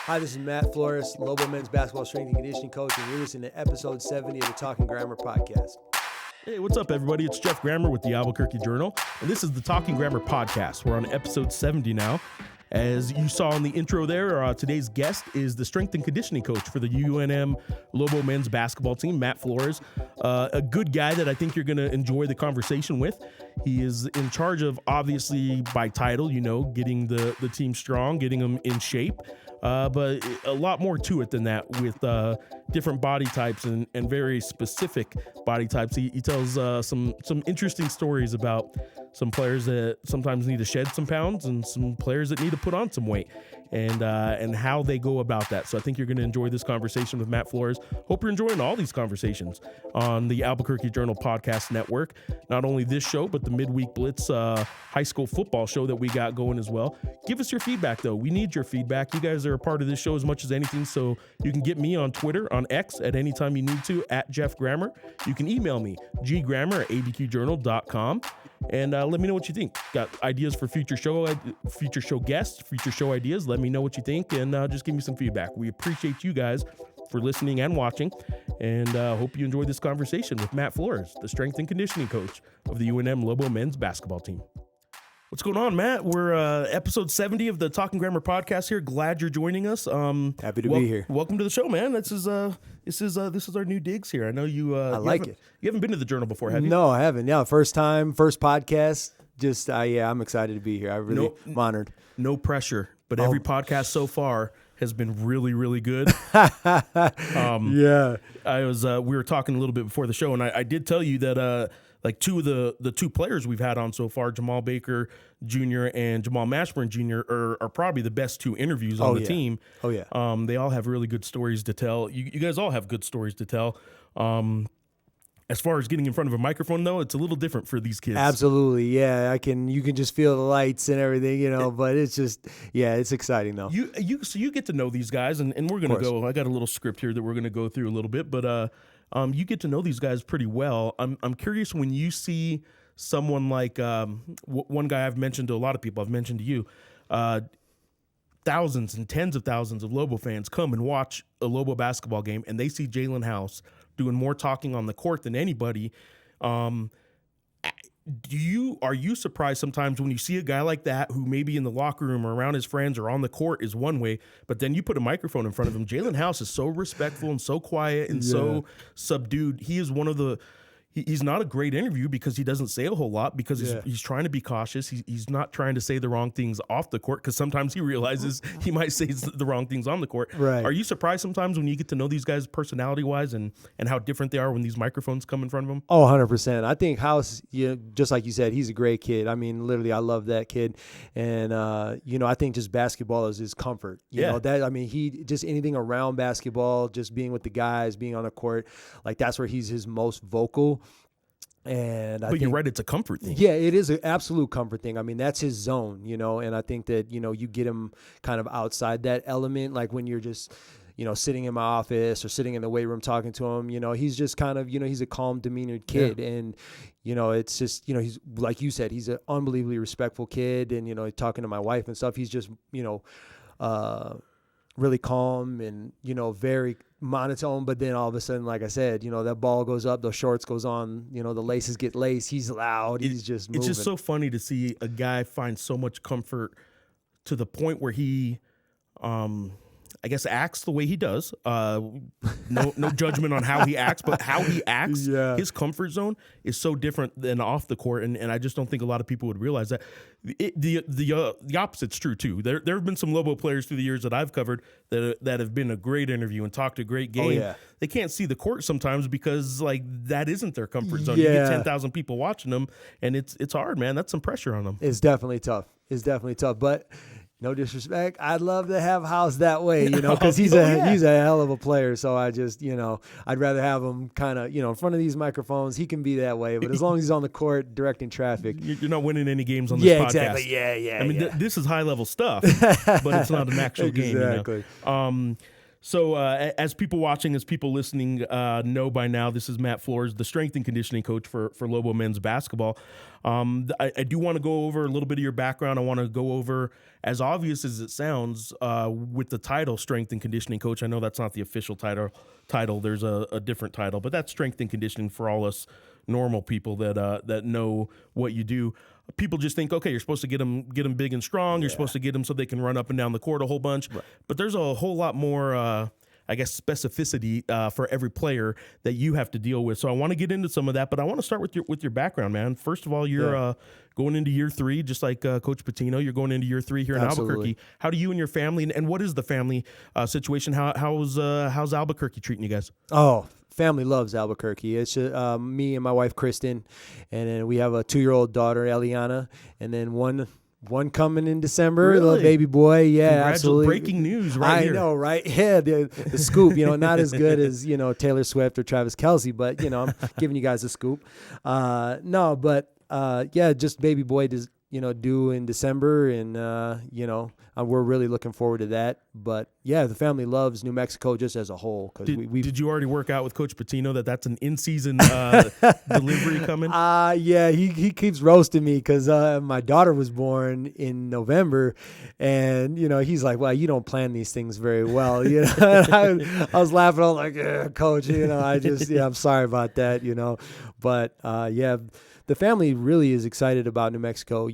Hi, this is Matt Flores, Lobo men's basketball strength and conditioning coach, and you're listening to episode 70 of the Talking Grammar podcast. Hey, what's up, everybody? It's Jeff Grammer with the Albuquerque Journal, and this is the Talking Grammar podcast. We're on episode 70 now. As you saw in the intro there, today's guest is the strength and conditioning coach for the UNM Lobo men's basketball team, Matt Flores. A good guy that I think you're going to enjoy the conversation with. He is in charge of, obviously, by title, getting the team strong, getting them in shape. But a lot more to it than that with different body types and very specific body types. He tells some interesting stories about some players that sometimes need to shed some pounds and some players that need to put on some weight and how they go about that. So I think you're going to enjoy this conversation with Matt Flores. Hope you're enjoying all these conversations on the Albuquerque Journal Podcast Network. Not only this show, but the Midweek Blitz high school football show that we got going as well. Give us your feedback, though. We need your feedback. You guys are a part of this show as much as anything, so you can get me on Twitter, on X, at any time you need to, at Jeff Grammer. You can email me, ggrammer@abqjournal.com. And let me know what you think. Got ideas for future show guests, future show ideas. Let me know what you think, and just give me some feedback. We appreciate you guys for listening and watching, and hope you enjoy this conversation with Matt Flores, the strength and conditioning coach of the UNM Lobo men's basketball team. What's going on, Matt? We're episode 70 of the Talking Grammar podcast here. Glad you're joining us. Happy to be here. Welcome to the show, man. This is our new digs here. I know you. I like it. You haven't been to the Journal before, have you? No, I haven't. Yeah, first time, first podcast. Just I'm excited to be here. I'm honored. No pressure, but every podcast so far has been really, really good. Yeah. We were talking a little bit before the show, and I did tell you that like two of the two players we've had on so far, Jamal Baker Jr. and Jamal Mashburn Jr. are probably the best two interviews on the team. Oh, yeah. They all have really good stories to tell. You guys all have good stories to tell. As far as getting in front of a microphone, though, it's a little different for these kids. Absolutely, yeah. You can just feel the lights and everything, but it's just, it's exciting though. So you get to know these guys, and we're gonna go. I got a little script here that we're gonna go through a little bit, but you get to know these guys pretty well. I'm curious when you see someone like one guy I've mentioned to a lot of people. I've mentioned to you. Thousands and tens of thousands of Lobo fans come and watch a Lobo basketball game, and they see Jalen House doing more talking on the court than anybody. Are you surprised sometimes when you see a guy like that who maybe in the locker room or around his friends or on the court is one way, but then you put a microphone in front of him? Jalen House is so respectful and so quiet and so subdued. He is one of the he's not a great interview because he doesn't say a whole lot because he's trying to be cautious. He's not trying to say the wrong things off the court because sometimes he realizes he might say the wrong things on the court. Right. Are you surprised sometimes when you get to know these guys personality-wise and how different they are when these microphones come in front of them? Oh, 100%. I think House, just like you said, he's a great kid. I mean, literally, I love that kid. And, I think just basketball is his comfort. He just anything around basketball, just being with the guys, being on the court, like that's where he's his most vocal. And I think you're right, it's a comfort thing. Yeah, it is an absolute comfort thing. I mean, that's his zone, and I think that, you get him kind of outside that element, like when you're just, sitting in my office or sitting in the weight room talking to him, he's just kind of, he's a calm, demeanored kid. Yeah. And, it's just, he's, like you said, he's an unbelievably respectful kid. And, talking to my wife and stuff, he's just, really calm and, very monotone. But then all of a sudden, like I said, that ball goes up, the shorts goes on, the laces get laced. He's loud. He's just moving. It's just so funny to see a guy find so much comfort to the point where he, I guess, acts the way he does. No judgment on how he acts, but how he acts, his comfort zone is so different than off the court, and I just don't think a lot of people would realize that. The opposite's true too. There have been some Lobo players through the years that I've covered that have been a great interview and talked a great game. Oh, yeah. They can't see the court sometimes because that isn't their comfort zone. Yeah. You get 10,000 people watching them, and it's hard, man. That's some pressure on them. It's definitely tough. But no disrespect, I'd love to have House that way, because he's a hell of a player. So I just, I'd rather have him kind of, in front of these microphones. He can be that way, but as long as he's on the court directing traffic, you're not winning any games on this podcast. Exactly. Yeah. I mean, this is high level stuff, but it's not an actual game. Exactly. So as people watching, as people listening know by now, this is Matt Flores, the strength and conditioning coach for Lobo men's basketball. I do want to go over a little bit of your background. I want to go over, as obvious as it sounds, with the title strength and conditioning coach. I know that's not the official title. There's a different title, but that's strength and conditioning for all us normal people that know what you do. People just think, okay, you're supposed to get them big and strong. You're supposed to get them so they can run up and down the court a whole bunch. Right. But there's a whole lot more, I guess, specificity for every player that you have to deal with. So I want to get into some of that, but I want to start with your background, man. First of all, you're going into year 3, just like Coach Pitino. You're going into year 3 here in Albuquerque. How do you and your family, and what is the family situation? How's Albuquerque treating you guys? Oh, family loves Albuquerque. It's me and my wife, Kristen, and then we have a 2-year-old daughter, Eliana, and then one coming in December, really? Little baby boy. Yeah, absolutely. Breaking news right here. I know, right? Yeah, the scoop, not as good as, Taylor Swift or Travis Kelce, but, I'm giving you guys a scoop. Just baby boy due in December, and, we're really looking forward to that. But, yeah, the family loves New Mexico just as a whole. Did you already work out with Coach Pitino that's an in-season delivery coming? Yeah, he keeps roasting me because my daughter was born in November, and, he's like, well, you don't plan these things very well. I was laughing. I was like, yeah, Coach, I'm sorry about that, But, the family really is excited about New Mexico.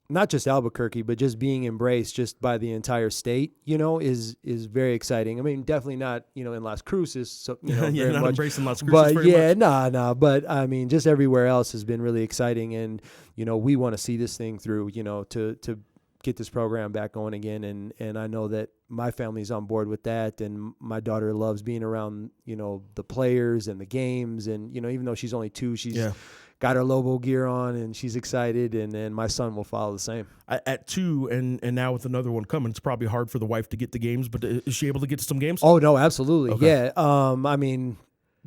Not just Albuquerque, but just being embraced just by the entire state, is very exciting. I mean, definitely not, in Las Cruces, so very not much. Embracing Las Cruces, but very much. no. But I mean, just everywhere else has been really exciting, and we want to see this thing through, to get this program back going again, and I know that my family's on board with that, and my daughter loves being around, the players and the games, and even though she's only 2, she's got her Lobo gear on, and she's excited, and then my son will follow the same. At 2, and now with another one coming, it's probably hard for the wife to get the games, but is she able to get to some games? Oh, no, absolutely. Okay. Yeah. I mean,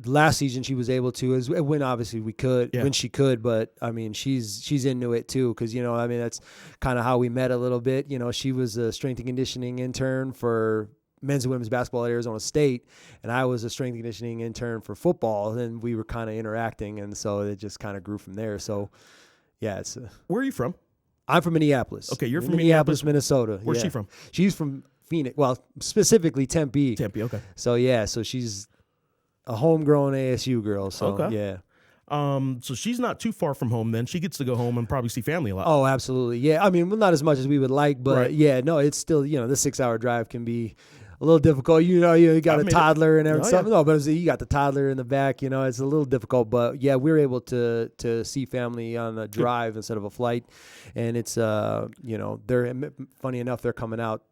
last season she was able to, when obviously we could, when she could, but I mean, she's into it too, because, that's kind of how we met a little bit. She was a strength and conditioning intern for men's and women's basketball at Arizona State, and I was a strength and conditioning intern for football, and we were kind of interacting, and so it just kind of grew from there. So, yeah, it's. Where are you from? I'm from Minneapolis. Okay, you're from Minneapolis, Minnesota. Where's she from? She's from Phoenix. Well, specifically Tempe. Tempe, okay. So she's a homegrown ASU girl. So yeah. So she's not too far from home then. She gets to go home and probably see family a lot. Oh, absolutely. Yeah. I mean, well, not as much as we would like, but it's still, the 6-hour drive can be a little difficult. You got a toddler and everything. No, but you got the toddler in the back, it's a little difficult, but yeah, we're able to see family on a drive instead of a flight. And it's, they're, funny enough, they're coming out,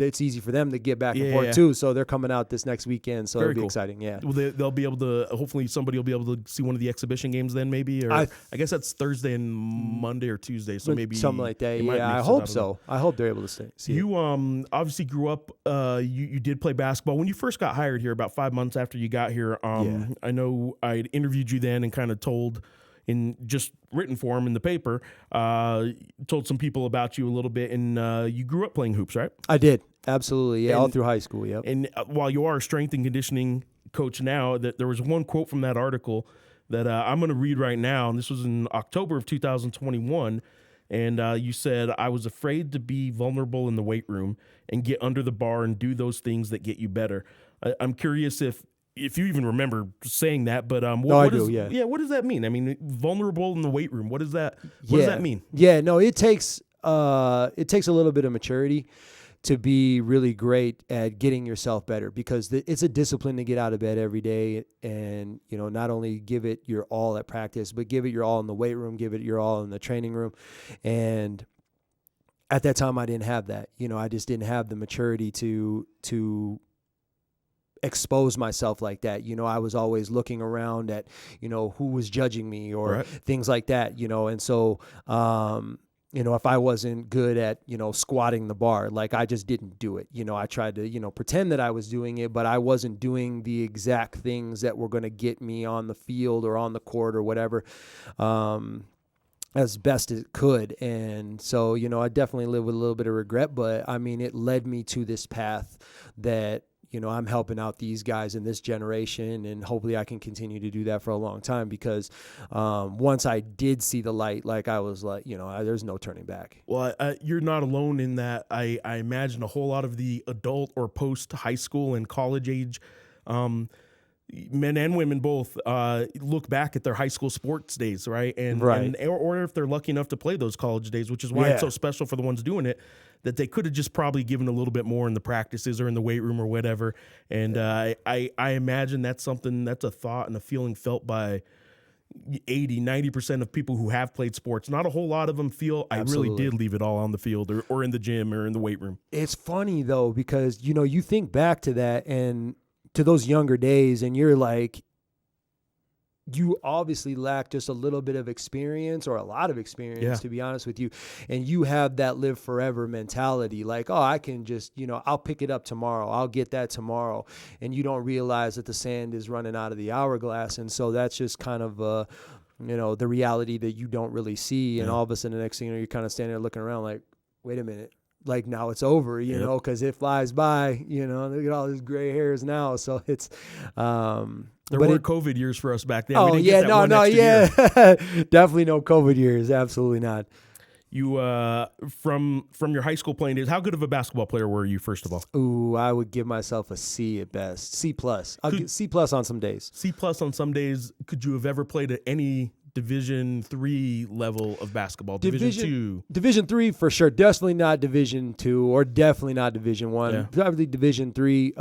it's easy for them to get back and forth too. So they're coming out this next weekend. So it'll be exciting. Yeah. Well, they'll be able to, hopefully somebody will be able to see one of the exhibition games then maybe, or I guess that's Thursday and Monday or Tuesday. So maybe something like that. Yeah. I hope so. I hope they're able to see you. Obviously grew up, you did play basketball when you first got hired here about 5 months after you got here. I know I interviewed you then and kind of told in just written form in the paper, told some people about you a little bit, and you grew up playing hoops, right? I did. Absolutely. Yeah. All through high school. Yep. And while you are a strength and conditioning coach now, that there was one quote from that article that I'm going to read right now. And this was in October of 2021. And you said, I was afraid to be vulnerable in the weight room and get under the bar and do those things that get you better. I'm curious if you even remember saying that, but what does that mean? I mean, vulnerable in the weight room. What does that mean? Yeah, no, it takes a little bit of maturity to be really great at getting yourself better, because it's a discipline to get out of bed every day and, not only give it your all at practice, but give it your all in the weight room, give it your all in the training room. And at that time I didn't have that. I just didn't have the maturity to expose myself like that. I was always looking around at, who was judging me or things like that, and so, if I wasn't good at, squatting the bar, like I just didn't do it. I tried to, pretend that I was doing it, but I wasn't doing the exact things that were going to get me on the field or on the court or whatever. as best it could. And so, I definitely live with a little bit of regret, but I mean, it led me to this path that, I'm helping out these guys in this generation, and hopefully I can continue to do that for a long time, because once I did see the light, like I was like, there's no turning back. Well, you're not alone in that. I imagine a whole lot of the adult or post high school and college age men and women both look back at their high school sports days, right? Or if they're lucky enough to play those college days, which is why it's so special for the ones doing it, that they could have just probably given a little bit more in the practices or in the weight room or whatever. And I imagine that's a thought and a feeling felt by 80-90% of people who have played sports. Not a whole lot of them feel I really did leave it all on the field or in the gym or in the weight room. It's funny though, because, you think back to that and to those younger days, and you're like, you obviously lack just a little bit of experience, or a lot of experience, to be honest with you. And you have that live forever mentality. Like, I can just, I'll pick it up tomorrow. I'll get that tomorrow. And you don't realize that the sand is running out of the hourglass. And so that's just kind of, the reality that you don't really see. And all of a sudden, the next thing you know, you're kind of standing there looking around like, wait a minute. Like, now it's over, because it flies by, look at all these gray hairs now. So it's, there were COVID years for us back then. Oh, yeah, definitely no COVID years. Absolutely not. You, from your high school playing days, how good of a basketball player were you, first of all? Ooh, I would give myself a C at best. C+. I'll get C+ on some days. C+ on some days. Could you have ever played at any Division III level of basketball? Division III for sure. Definitely not Division II, or definitely not Division I. Yeah. Probably Division III.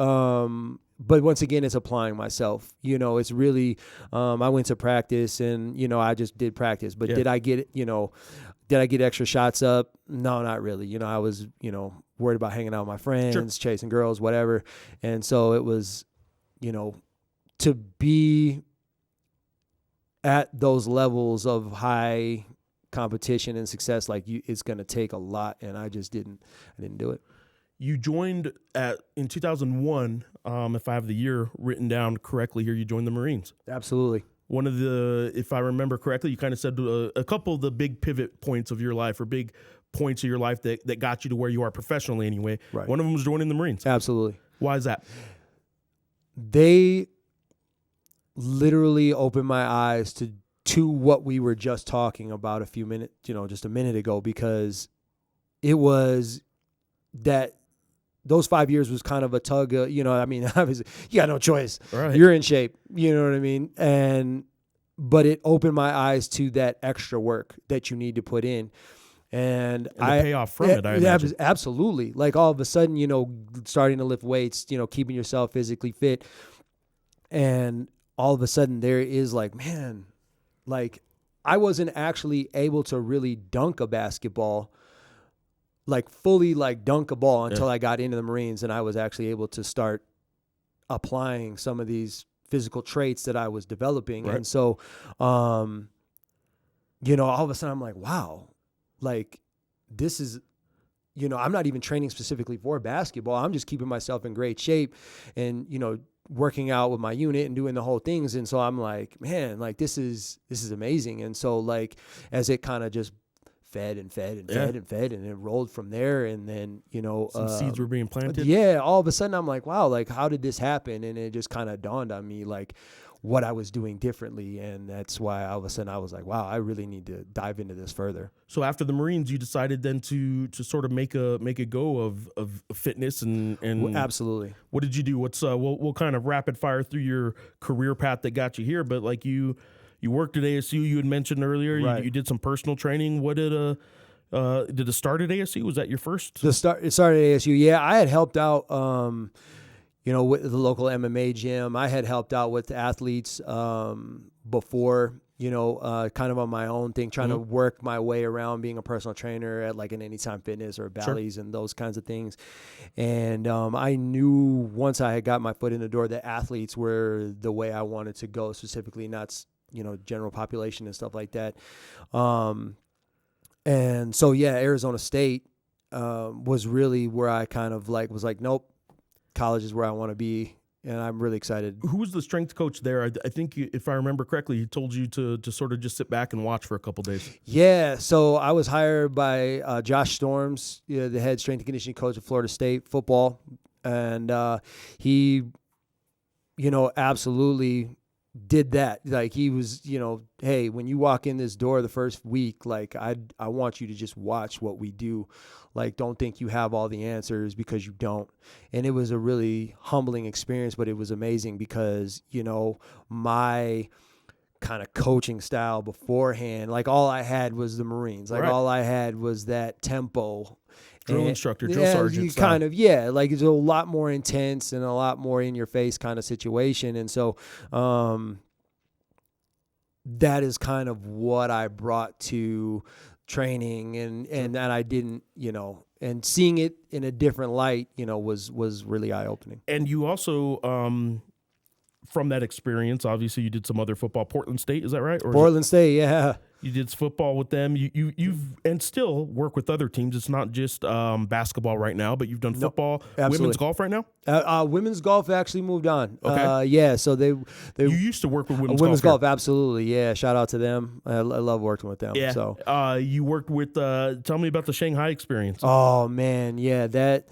But once again, it's applying myself. It's really, I went to practice and, I just did practice. But did I get, extra shots up? No, not really. I was, worried about hanging out with my friends, chasing girls, whatever. And so it was, to be at those levels of high competition and success, it's going to take a lot. And I just didn't do it. You joined in 2001, if I have the year written down correctly here, you joined the Marines. Absolutely. One of the, if I remember correctly, you kind of said a couple of the big pivot points of your life, or big points of your life that got you to where you are professionally anyway. Right. One of them was joining the Marines. Absolutely. Why is that? They literally opened my eyes to what we were just talking about just a minute ago, because it was that those 5 years was kind of a tug of, obviously you got no choice. Right. You're in shape. You know what I mean? But it opened my eyes to that extra work that you need to put in. And the payoff from it, I imagine. Absolutely. Like, all of a sudden, starting to lift weights, keeping yourself physically fit. And all of a sudden there is like, man, like, I wasn't actually able to really dunk a basketball, like fully like dunk a ball, until I got into the Marines, and I was actually able to start applying some of these physical traits that I was developing. Right. And so, all of a sudden I'm like, wow, like, this is, I'm not even training specifically for basketball. I'm just keeping myself in great shape and, working out with my unit and doing the whole things. And so I'm like, man, like, this is amazing. And so, like, as it kind of just fed and it rolled from there. And then, some seeds were being planted. Yeah. All of a sudden I'm like, wow, like, how did this happen? And it just kind of dawned on me, like, what I was doing differently. And that's why all of a sudden I was like, wow, I really need to dive into this further. So after the Marines, you decided then to sort of make a go of fitness and Well, absolutely. What did you do? What's we'll kind of rapid fire through your career path that got you here, but like you worked at ASU, you had mentioned earlier. Right. You did some personal training. What did it start at ASU? Was that your first? It started at ASU. Yeah, I had helped out with the local MMA gym. I had helped out with athletes before, kind of on my own thing, trying to work my way around being a personal trainer at like an Anytime Fitness or Bally's and those kinds of things. And I knew once I had got my foot in the door that athletes were the way I wanted to go, specifically, not, general population and stuff like that. And so, yeah, Arizona State was really where I kind of like was like, nope, college is where I want to be. and I'm really excited. Who was the strength coach there? I think, if I remember correctly, he told you to sort of just sit back and watch for a couple days. Yeah, so I was hired by Josh Storms, the head strength and conditioning coach of Florida State football, and he, absolutely did that. Like, he was, hey, when you walk in this door the first week, like, I want you to just watch what we do. Like, don't think you have all the answers, because you don't. And it was a really humbling experience, but it was amazing because, my kind of coaching style beforehand, like, all I had was the Marines. Like, all I had was that tempo. Drill instructor, drill sergeant style. Kind of, like, it's a lot more intense and a lot more in your face kind of situation. And so that is kind of what I brought to training, and I didn't, and seeing it in a different light, was really eye-opening. And you also, from that experience, obviously you did some other football. Portland State, is that right? Or Portland State, yeah. You did football with them. You've and still work with other teams. It's not just basketball right now, but you've done football, women's golf right now. Women's golf actually moved on. Okay. So they you used to work with women's golf. Absolutely, yeah. Shout out to them. I love working with them. Yeah. So you worked with. Tell me about the Shanghai experience. Oh man, yeah. That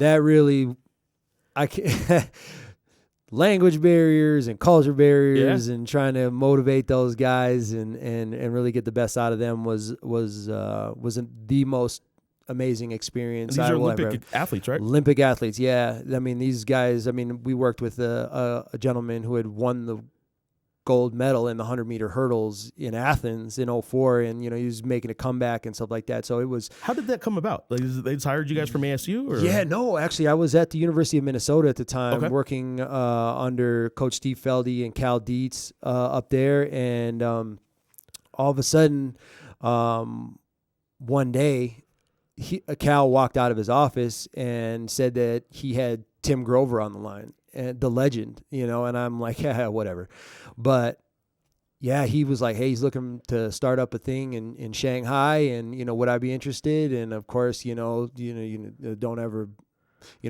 really, I can't. Language barriers and culture barriers, and trying to motivate those guys and really get the best out of them was the most amazing experience. And these are Olympic athletes, right? Olympic athletes, yeah. I mean, these guys. I mean, we worked with a gentleman who had won the gold medal in the 100-meter hurdles in Athens in 2004, and he was making a comeback and stuff like that. So it was. How did that come about? Like, they just hired you guys from ASU? Or? Yeah, no, actually, I was at the University of Minnesota at the time, working under Coach Steve Feldy and Cal Dietz up there, and all of a sudden, one day, Cal walked out of his office and said that he had Tim Grover on the line, and the legend, and I'm like, yeah, whatever. But yeah, he was like, hey, he's looking to start up a thing in Shanghai, and would I be interested? And of course, don't ever,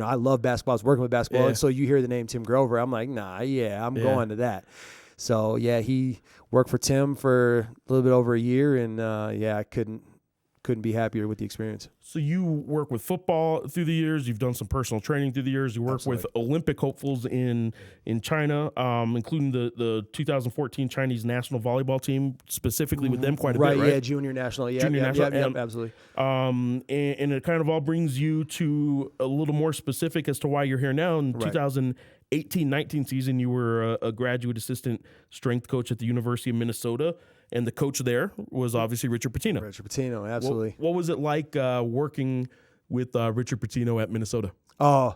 I love basketball. I was working with basketball, and so you hear the name Tim Grover, I'm like, nah, I'm going to that. So yeah, he worked for Tim for a little bit over a year, and I couldn't be happier with the experience. So you work with football through the years. You've done some personal training through the years. You work with Olympic hopefuls in China, including the 2014 Chinese national volleyball team, specifically with them quite a bit, right? Yeah, junior national. Yeah, absolutely. And it kind of all brings you to a little more specific as to why you're here now. In 2018-19 season, you were a graduate assistant strength coach at the University of Minnesota. And the coach there was obviously Richard Pitino. Richard Pitino, absolutely. What was it like working with Richard Pitino at Minnesota? Oh,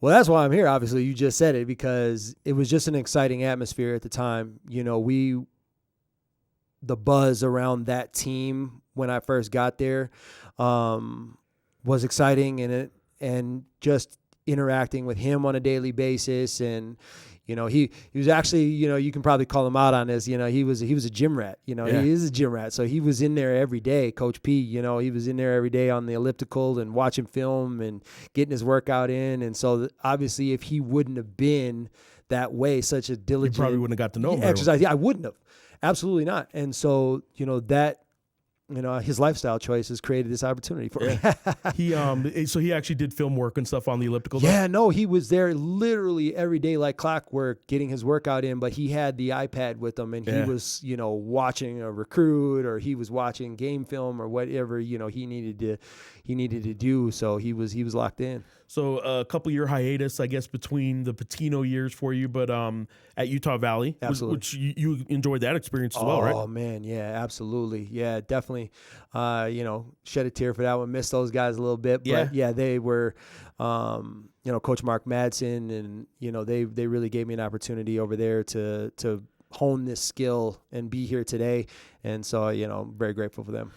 well, that's why I'm here. Obviously, you just said it, because it was just an exciting atmosphere at the time. The buzz around that team when I first got there was exciting, and just interacting with him on a daily basis, and he was actually, you can probably call him out on this. He was a gym rat. He is a gym rat. So he was in there every day. Coach P, he was in there every day on the elliptical and watching film and getting his workout in. And so obviously, if he wouldn't have been that way, such a diligent, you probably wouldn't have got to know him. Exercise. Yeah, I wouldn't have. Absolutely not. And so, that. His lifestyle choices created this opportunity for me. So he actually did film work and stuff on the elliptical. Yeah, no, he was there literally every day like clockwork, getting his workout in. But he had the iPad with him, and he was, watching a recruit, or he was watching game film, or whatever he needed to do. So he was locked in. So a couple year hiatus, I guess, between the Pitino years for you, but at Utah Valley, which you enjoyed that experience as well, right? Oh man, yeah, absolutely, yeah, definitely. Shed a tear for that one. Missed those guys a little bit, but yeah, they were, Coach Mark Madsen, and they really gave me an opportunity over there to hone this skill and be here today, and so I'm very grateful for them.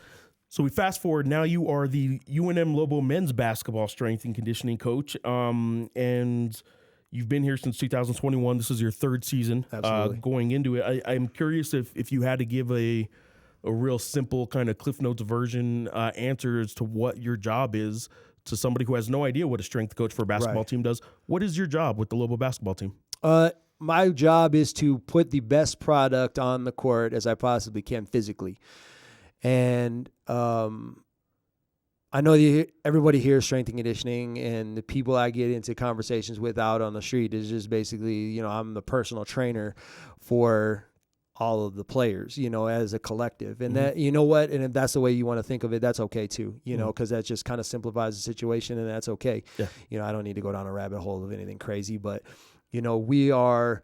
So we fast forward. Now you are the UNM Lobo men's basketball strength and conditioning coach, and you've been here since 2021. This is your third season. Absolutely. Going into it. I'm curious if you had to give a real simple kind of Cliff Notes version answer as to what your job is to somebody who has no idea what a strength coach for a basketball team does, what is your job with the Lobo basketball team? My job is to put the best product on the court as I possibly can physically. And I know everybody hears strength and conditioning, and the people I get into conversations with out on the street is just basically, I'm the personal trainer for all of the players, as a collective. And that, you know what? And if that's the way you want to think of it, that's okay too, because that just kind of simplifies the situation, and that's okay. Yeah. I don't need to go down a rabbit hole of anything crazy, but, we are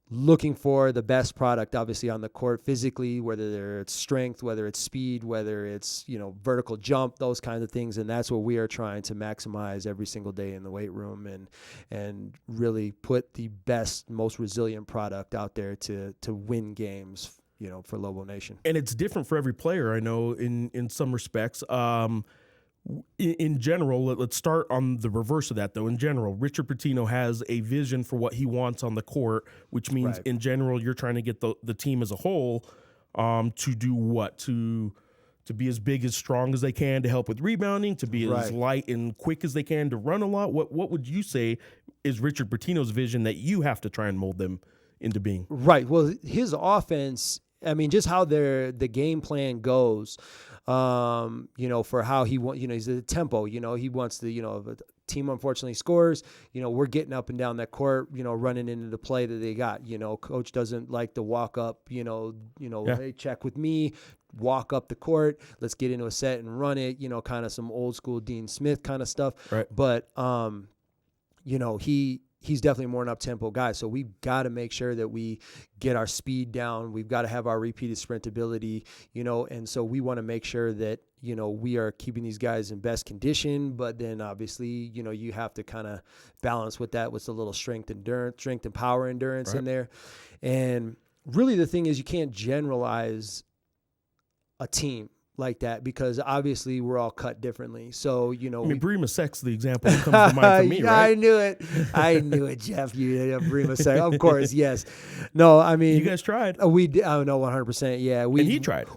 looking for the best product, obviously, on the court physically, whether it's strength, whether it's speed, whether it's, vertical jump, those kinds of things. And that's what we are trying to maximize every single day in the weight room, and really put the best, most resilient product out there to win games, for Lobo Nation. And it's different for every player, I know, in some respects. In general, let's start on the reverse of that, though. In general, Richard Pitino has a vision for what he wants on the court, which means in general, you're trying to get the team as a whole to do what? To be as big, as strong as they can, to help with rebounding, to be as light and quick as they can, to run a lot. What would you say is Richard Pitino's vision that you have to try and mold them into being? Right. Well, his offense, just how the game plan goes, for how he wants, he's a tempo, he wants to, if a team unfortunately scores, we're getting up and down that court, running into the play that they got, coach doesn't like to walk up, hey, check with me, walk up the court, let's get into a set and run it, kind of some old school Dean Smith kind of stuff. Right. But, he's definitely more an up-tempo guy. So we've got to make sure that we get our speed down. We've got to have our repeated sprint ability, and so we want to make sure that, we are keeping these guys in best condition, but then obviously, you have to kind of balance with that with a little strength and power endurance in there. And really the thing is, you can't generalize a team like that, because obviously we're all cut differently. So, Bree Masek's the example that comes to mind for me, right? I knew it, Jeff. You Bree Masek, of course, yes. No, you guys tried. We did. Oh no, 100%. Yeah, and he tried.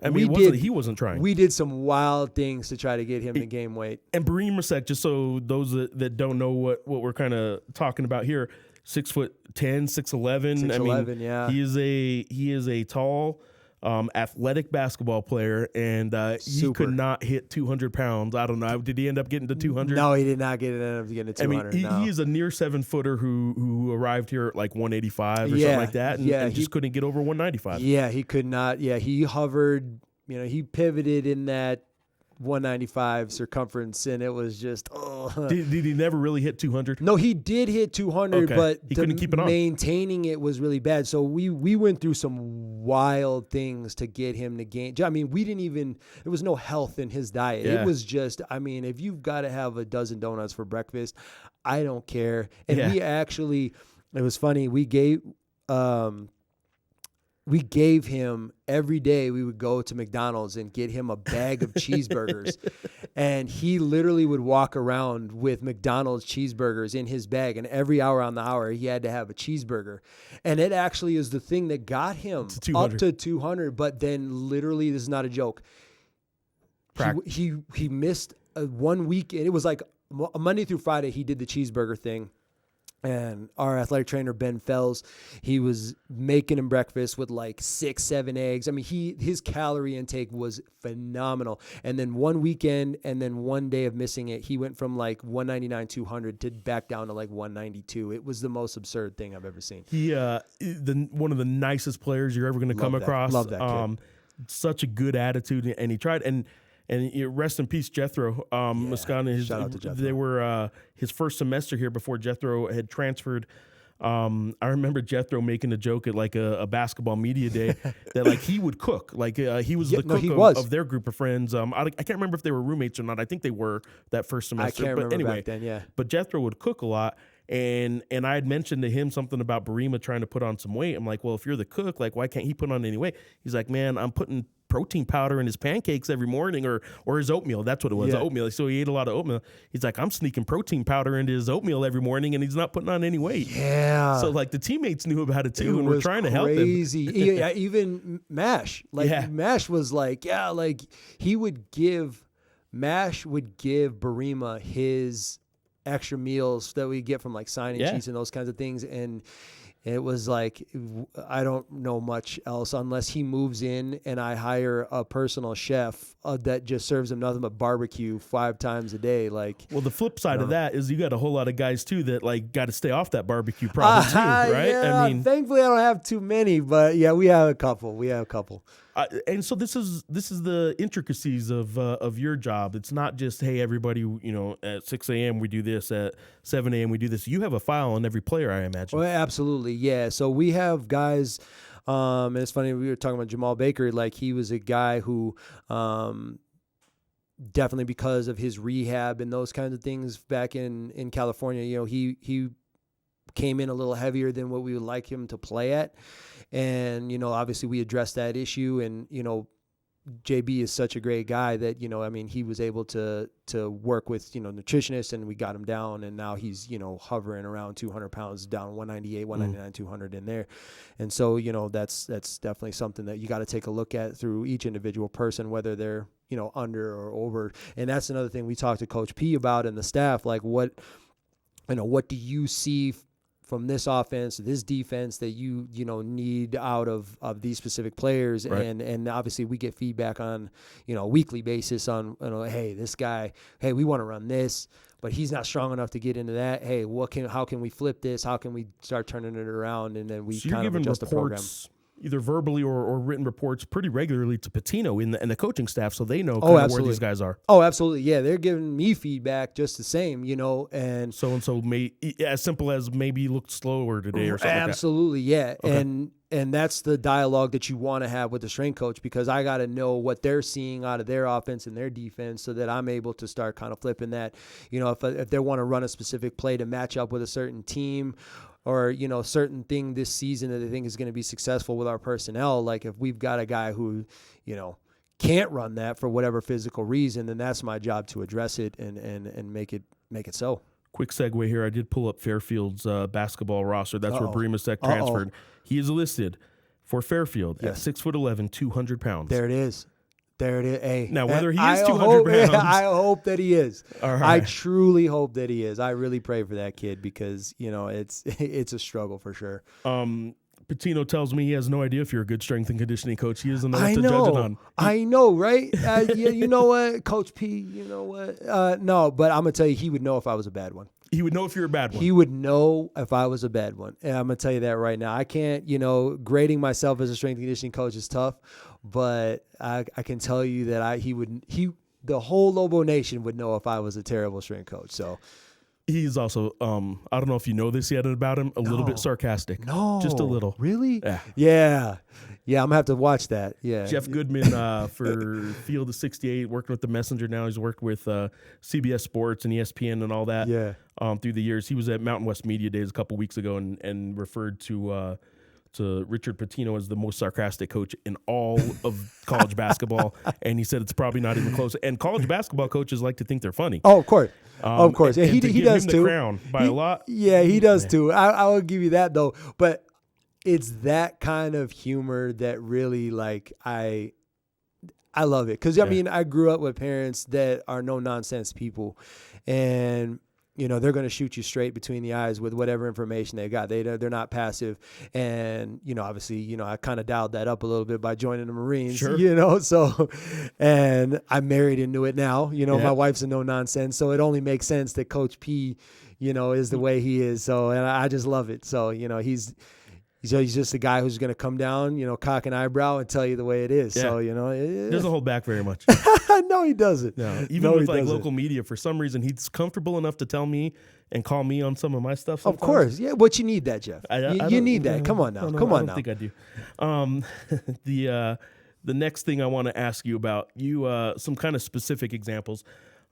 He wasn't trying. We did some wild things to try to get him to gain weight. And Bree Masek, just so those that don't know what we're kind of talking about here, 6'10", 6'11". 6'11", yeah. He is a tall, athletic basketball player, and he could not hit 200 pounds. I don't know. Did he end up getting to 200? No, he did not end up getting to 200. He is a near 7-footer who arrived here at like 185 or something like that, and just couldn't get over 195. Yeah, he could not. Yeah, he hovered. He pivoted in that 195 circumference, and it was just Did he never really hit 200? No, he did hit 200, but he couldn't keep it on. Maintaining it was really bad. So we went through some wild things to get him to gain. We didn't even, there was no health in his diet. It was just, if you've got to have a dozen donuts for breakfast, I don't care. And we actually, it was funny, we gave him every day. We would go to McDonald's and get him a bag of cheeseburgers, and he literally would walk around with McDonald's cheeseburgers in his bag, and every hour on the hour he had to have a cheeseburger. And it actually is the thing that got him up to 200. But then literally, this is not a joke, he missed 1 week, and it was like a Monday through Friday he did the cheeseburger thing. And our athletic trainer, Ben Fells, he was making him breakfast with like 6-7 eggs. His calorie intake was phenomenal. And then one weekend and then one day of missing it, he went from like 199, 200 to back down to like 192. It was the most absurd thing I've ever seen. He, one of the nicest players you're ever going to come across. Love that kid. Such a good attitude, and he tried. And rest in peace, Jethro. Muscana, shout out to Jethro. They were his first semester here before Jethro had transferred. I remember Jethro making a joke at like a basketball media day that like he would cook. Like he was the cook of their group of friends. I can't remember if they were roommates or not. I think they were that first semester. I can't remember back then, yeah. But Jethro would cook a lot. And I had mentioned to him something about Barima trying to put on some weight. I'm like, well, if you're the cook, like, why can't he put on any weight? He's like, man, I'm putting protein powder in his pancakes every morning, or his oatmeal. That's what it was, oatmeal. So he ate a lot of oatmeal. He's like, I'm sneaking protein powder into his oatmeal every morning, and he's not putting on any weight. Yeah. So like the teammates knew about it too, and we're trying to help him. Crazy. Even Mash, Mash was like, like he would give MASH would give Barima his extra meals that we get from like signing sheets and those kinds of things. And it was like, I don't know much else unless he moves in and I hire a personal chef that just serves him nothing but barbecue 5 times a day. Like, well, the flip side of that is you got a whole lot of guys too that like got to stay off that barbecue problem too, right? Yeah, I mean, thankfully I don't have too many, but yeah, we have a couple. And so this is the intricacies of your job. It's not just, hey, everybody, at 6 a.m. we do this, at 7 a.m. we do this. You have a file on every player, I imagine. Well, absolutely, yeah. So we have guys, and it's funny, we were talking about Jamal Baker. Like, he was a guy who definitely, because of his rehab and those kinds of things back in California, he came in a little heavier than what we would like him to play at. And, obviously we addressed that issue, and, JB is such a great guy that, he was able to work with, nutritionists, and we got him down, and now he's, hovering around 200 pounds, down 198, 199, 200 in there. And so, that's definitely something that you got to take a look at through each individual person, whether they're, under or over. And that's another thing we talked to Coach P about and the staff, like what do you see from this offense, this defense that you need out of these specific players, right. and obviously we get feedback on a weekly basis on hey, this guy, hey, we want to run this, but he's not strong enough to get into that. Hey, how can we flip this? How can we start turning it around? And then we kind of adjust the program. Either verbally or written reports pretty regularly to Pitino and the coaching staff, so they know where these guys are. Oh, absolutely. Yeah, they're giving me feedback just the same, and so may as simple as maybe looked slower today or something. Absolutely, like that. Yeah. Okay. And that's the dialogue that you want to have with the strength coach, because I got to know what they're seeing out of their offense and their defense, so that I'm able to start kind of flipping that. If they want to run a specific play to match up with a certain team, or, certain thing this season that they think is going to be successful with our personnel. Like, if we've got a guy who, can't run that for whatever physical reason, then that's my job to address it and make it so. Quick segue here. I did pull up Fairfield's basketball roster. That's where Brimasek transferred. He is listed for Fairfield at 6'11", 200 pounds. There it is. Hey, now, whether he is 200 pounds. I hope that he is. All right. I truly hope that he is. I really pray for that kid, because, it's a struggle for sure. Pitino tells me he has no idea if you're a good strength and conditioning coach. He doesn't know what to judge it on. I know, right? You know what, Coach P, you know what? No, but I'm going to tell you, he would know if I was a bad one. He would know if you're a bad one. He would know if I was a bad one. And I'm going to tell you that right now. I can't, grading myself as a strength and conditioning coach is tough, but I can tell you that the whole Lobo Nation would know if I was a terrible strength coach. So he's also, I don't know if you know this yet about him, a little bit sarcastic. No. Just a little. Really? Yeah. Yeah, I'm going to have to watch that. Yeah. Jeff Goodman for Field of 68, working with the Messenger now. He's worked with CBS Sports and ESPN and all that through the years. He was at Mountain West Media Days a couple weeks ago and referred to Richard Pitino as the most sarcastic coach in all of college basketball. And he said it's probably not even close. And college basketball coaches like to think they're funny. Oh, of course. Of course. And he does him too. The crown by a lot. Yeah, he does too. I will give you that, though. But it's that kind of humor that really, like, I love it. Because, I grew up with parents that are no-nonsense people. And they're going to shoot you straight between the eyes with whatever information they got. They're not passive. And, obviously, I kind of dialed that up a little bit by joining the Marines, sure. So, and I'm married into it now. My wife's a no-nonsense. So it only makes sense that Coach P, is the way he is. So, and I just love it. So, he's just a guy who's going to come down, cock an eyebrow and tell you the way it is. Yeah. So, doesn't hold back very much. No, he doesn't. No, even with local media, for some reason, he's comfortable enough to tell me and call me on some of my stuff sometimes. Of course. Yeah, but you need that, Jeff. You need that. Come on now. I don't think I do. The next thing I want to ask you about, some kind of specific examples.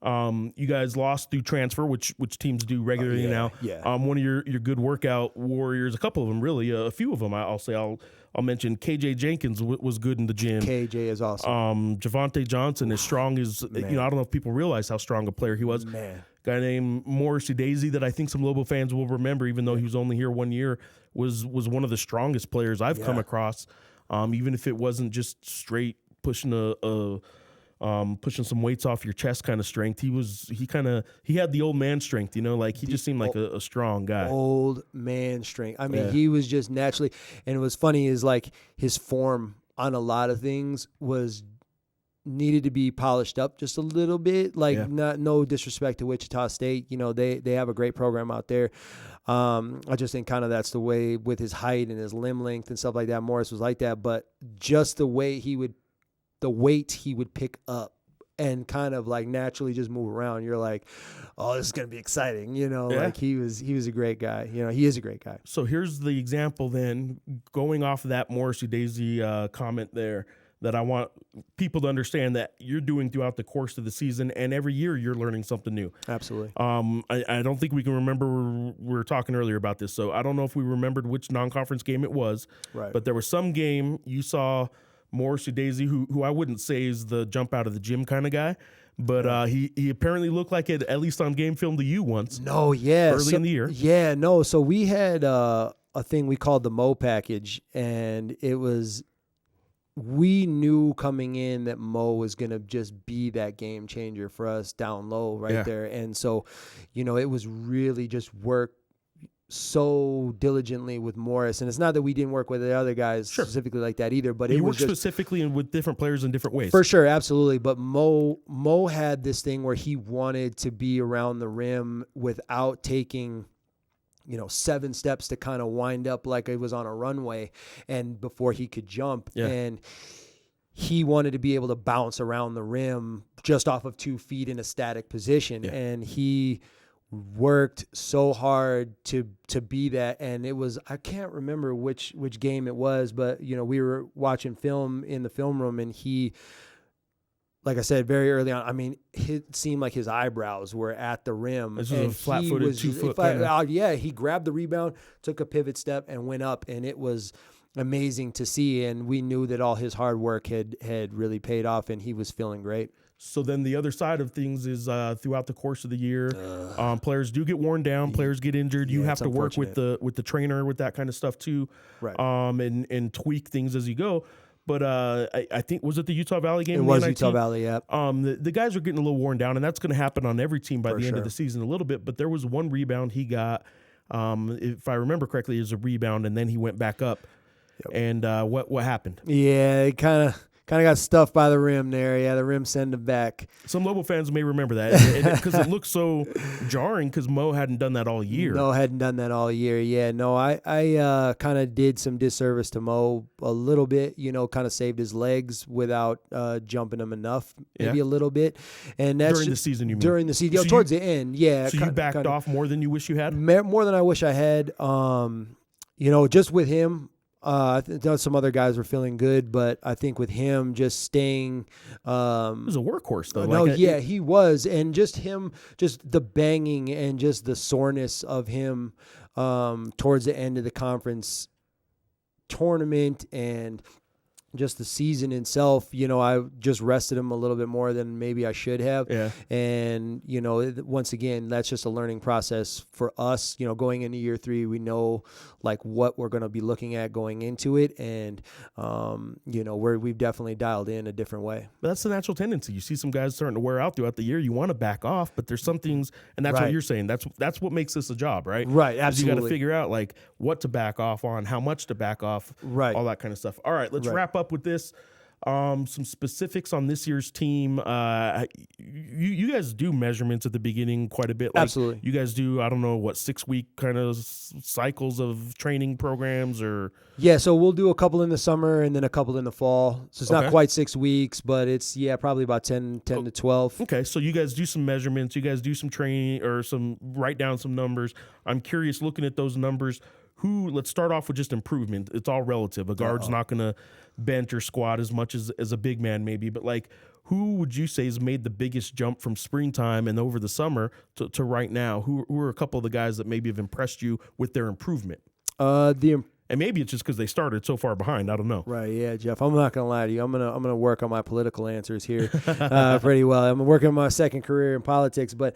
You guys lost through transfer, which teams do regularly now. Yeah. One of your good workout warriors, a couple of them really, a few of them. I'll mention KJ Jenkins was good in the gym. KJ is awesome. Javante Johnson is strong as I don't know if people realize how strong a player he was. Man. Guy named Morris Udeze that I think some Lobo fans will remember, even though he was only here 1 year, was one of the strongest players I've come across. Even if it wasn't just straight pushing a pushing some weights off your chest kind of strength. He had the old man strength, like he just seemed like a strong guy. Old man strength. I mean, he was just naturally, and it was funny is like his form on a lot of things was needed to be polished up just a little bit. Like no disrespect to Wichita State, they have a great program out there. I just think kind of that's the way with his height and his limb length and stuff like that. Morris was like that, but just the weight he would pick up and kind of like naturally just move around. You're like, oh, this is going to be exciting. Like he was a great guy. He is a great guy. So here's the example then, going off of that Morris Udeze comment there, that I want people to understand that you're doing throughout the course of the season, and every year you're learning something new. Absolutely. I don't think we can remember. We were talking earlier about this, so I don't know if we remembered which non-conference game it was. Right. But there was some game you saw Morris Udeze, who I wouldn't say is the jump out of the gym kind of guy, but he apparently looked like it, at least on game film to you once. No, yeah. Early in the year. Yeah, no. So we had a thing we called the Mo package, and it was – we knew coming in that Mo was going to just be that game changer for us down low there. And so, it was really just work so diligently with Morris. And it's not that we didn't work with the other guys specifically like that either, but it was worked specifically with different players in different ways. For sure, absolutely. But Mo had this thing where he wanted to be around the rim without taking 7 steps to kind of wind up like it was on a runway and before he could jump. Yeah. And he wanted to be able to bounce around the rim just off of 2 feet in a static position. Yeah. And he worked so hard to be that. And it was, I can't remember which game it was, but we were watching film in the film room, and he, like I said, very early on, I mean, it seemed like his eyebrows were at the rim. This was a flat-footed 2-foot. He grabbed the rebound, took a pivot step, and went up, and it was amazing to see. And we knew that all his hard work had really paid off, and he was feeling great. So then the other side of things is throughout the course of the year, players do get worn down, players get injured. You have to work with the trainer with that kind of stuff too, right? And tweak things as you go. But I think, was it the Utah Valley game? It was Utah Valley, yeah. The guys are getting a little worn down, and that's going to happen on every team by the end of the season a little bit. But there was one rebound he got, if I remember correctly, it was a rebound, and then he went back up. Yep. And what happened? Yeah, it kind of got stuffed by the rim there. Yeah, the rim sent him back. Some Lobo fans may remember that because it looked so jarring because Mo hadn't done that all year. No, hadn't done that all year. Yeah, no, I kind of did some disservice to Mo a little bit, kind of saved his legs without jumping him enough, maybe a little bit. And that's during the season, you mean? During the season, so towards the end, yeah. So you backed off more than you wish you had? More than I wish I had. Just with him, I thought some other guys were feeling good, but I think with him just staying, he was a workhorse though. He was, and just the banging and just the soreness of him towards the end of the conference tournament and just the season itself, I just rested him a little bit more than maybe I should have. Yeah. And, once again, that's just a learning process for us, going into year 3, we know like what we're going to be looking at going into it. And, we've definitely dialed in a different way. But that's the natural tendency. You see some guys starting to wear out throughout the year. You want to back off, but there's some things, and that's what you're saying. That's what makes this a job, right? Right. Absolutely. You got to figure out like what to back off on, how much to back off, right? All that kind of stuff. All right, let's wrap up with this. Some specifics on this year's team. You guys do measurements at the beginning quite a bit. Like absolutely. You guys do, 6-week kind of cycles of training programs or? Yeah, so we'll do a couple in the summer and then a couple in the fall. So it's not quite 6 weeks, but it's, probably about 10 to 12. Okay, so you guys do some measurements. You guys do some training or write down some numbers. I'm curious, looking at those numbers, let's start off with just improvement. It's all relative. A guard's not going to bench or squat as much as a big man maybe, but like who would you say has made the biggest jump from springtime and over the summer to right now? Who are a couple of the guys that maybe have impressed you with their improvement? And maybe it's just because they started so far behind. I don't know. Right, yeah, Jeff. I'm not gonna lie to you. I'm gonna work on my political answers here pretty well. I'm working on my second career in politics, but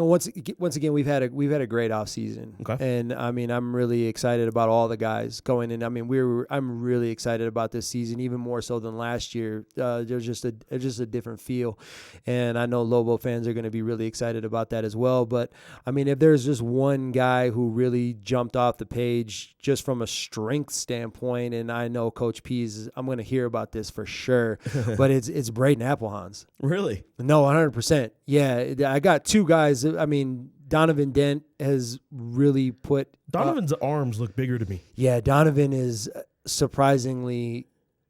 once again, we've had a great off season. Okay. And I mean, I'm really excited about all the guys going in. I mean, I'm really excited about this season, even more so than last year. There's just a different feel, and I know Lobo fans are going to be really excited about that as well. But I mean, if there's just one guy who really jumped off the page just from a strength standpoint, and I know Coach P's, I'm going to hear about this for sure, but it's Braden Applehans. Really? No, 100%. Yeah, I got two guys. I mean, Donovan Dent has really put... Donovan's arms look bigger to me. Yeah, Donovan is surprisingly,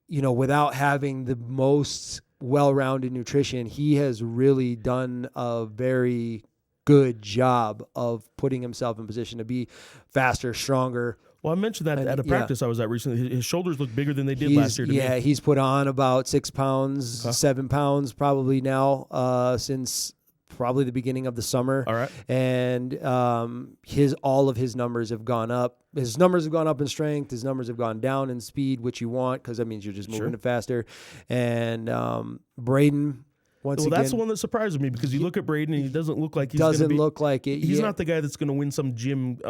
without having the most well-rounded nutrition, he has really done a very good job of putting himself in position to be faster, stronger. Well, I mentioned that at a practice I was at recently. His shoulders look bigger than they did last year to me. Yeah, he's put on about 6 pounds, 7 pounds probably now since probably the beginning of the summer. All right. And all of his numbers have gone up. His numbers have gone up in strength. His numbers have gone down in speed, which you want because that means you're just moving it faster. And Braden... Well, that's the one that surprised me because you look at Braden and he doesn't look like he's look like it. He's not the guy that's going to win some gym,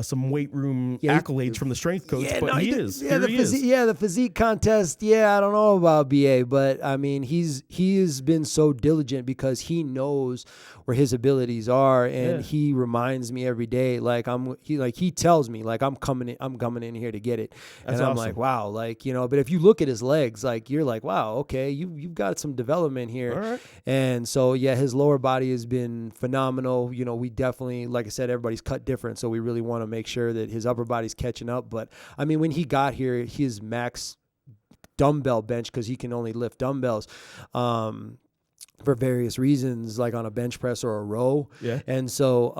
some weight room accolades from the strength coach, but he is. Yeah, the physique contest. Yeah, I don't know about BA, but I mean, he has been so diligent because he knows where his abilities are, and he reminds me every day. He tells me I'm coming in here to get it, That's and I'm awesome. like, wow, But if you look at his legs, you're like, wow, okay, you've got some development here, All right. and so his lower body has been phenomenal. We definitely, like I said, everybody's cut different, so we really want to make sure that his upper body's catching up. But I mean, when he got here, his max dumbbell bench, because he can only lift dumbbells for various reasons, like on a bench press or a row. Yeah. And so,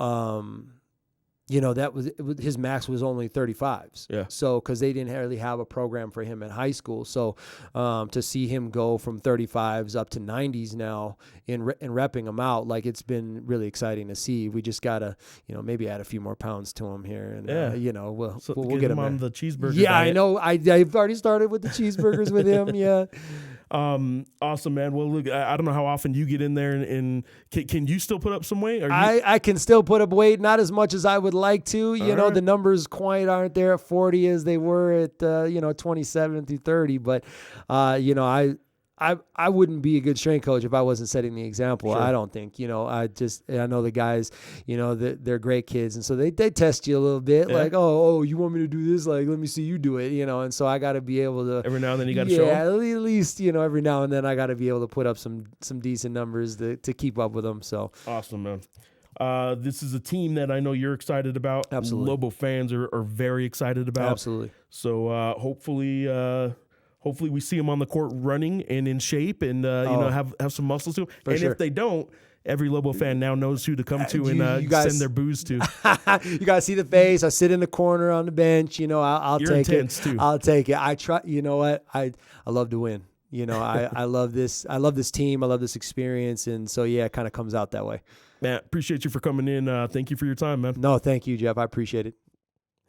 that was his max was only 35s. Yeah. So, because they didn't really have a program for him in high school. So, to see him go from 35s up to 90s now in repping him out, it's been really exciting to see. We just gotta, maybe add a few more pounds to him here, and we'll get him on the cheeseburger. Yeah, diet. I know. I've already started with the cheeseburgers with him. Yeah. Awesome, man. Well, look, I don't know how often you get in there, and can you still put up some weight? I can still put up weight, not as much as I would like to. The numbers quite aren't there at 40 as they were at 27 through 30. But I wouldn't be a good strength coach if I wasn't setting the example. Sure. I don't think. I know the guys. They're great kids, and so they test you a little bit. Yeah. Oh, you want me to do this? Let me see you do it. And so I got to be able to. Every now and then you got to show them. Yeah, at least every now and then I got to be able to put up some decent numbers to keep up with them. So awesome, man. This is a team that I know you're excited about. Absolutely. Lobo fans are very excited about. Absolutely. So hopefully we see them on the court running and in shape and have some muscles to them. And sure. If they don't, every Lobo fan now knows who to come to and send their booze to. You guys see the face. I sit in the corner on the bench. I'll You're take intense it. Too. I'll take it. I try. You know what? I love to win. I love this. I love this team. I love this experience. And so, it kind of comes out that way. Matt, appreciate you for coming in. Thank you for your time, man. No, thank you, Jeff. I appreciate it.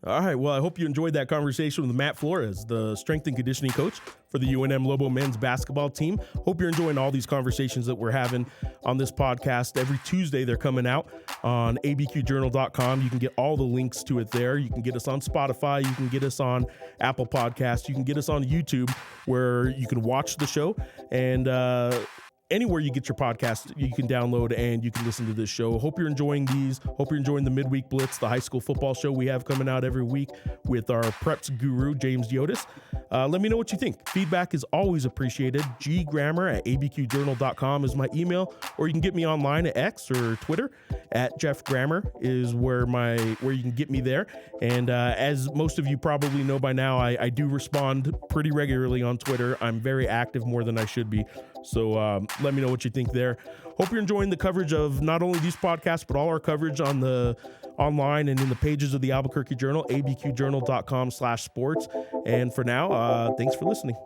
All right. Well, I hope you enjoyed that conversation with Matt Flores, the strength and conditioning coach for the UNM Lobo men's basketball team. Hope you're enjoying all these conversations that we're having on this podcast. Every Tuesday, they're coming out on abqjournal.com. You can get all the links to it there. You can get us on Spotify. You can get us on Apple Podcasts. You can get us on YouTube, where you can watch the show. And anywhere you get your podcast, you can download and you can listen to this show. Hope you're enjoying these. Hope you're enjoying the Midweek Blitz, the high school football show we have coming out every week with our preps guru, James Diotis. Let me know what you think. Feedback is always appreciated. ggrammar@abqjournal.com is my email, or you can get me online at X or Twitter at Jeff Grammer is where you can get me there. And as most of you probably know by now, I do respond pretty regularly on Twitter. I'm very active, more than I should be. So let me know what you think there. Hope you're enjoying the coverage of not only these podcasts, but all our coverage on the online and in the pages of the Albuquerque Journal, abqjournal.com/sports. And for now, thanks for listening.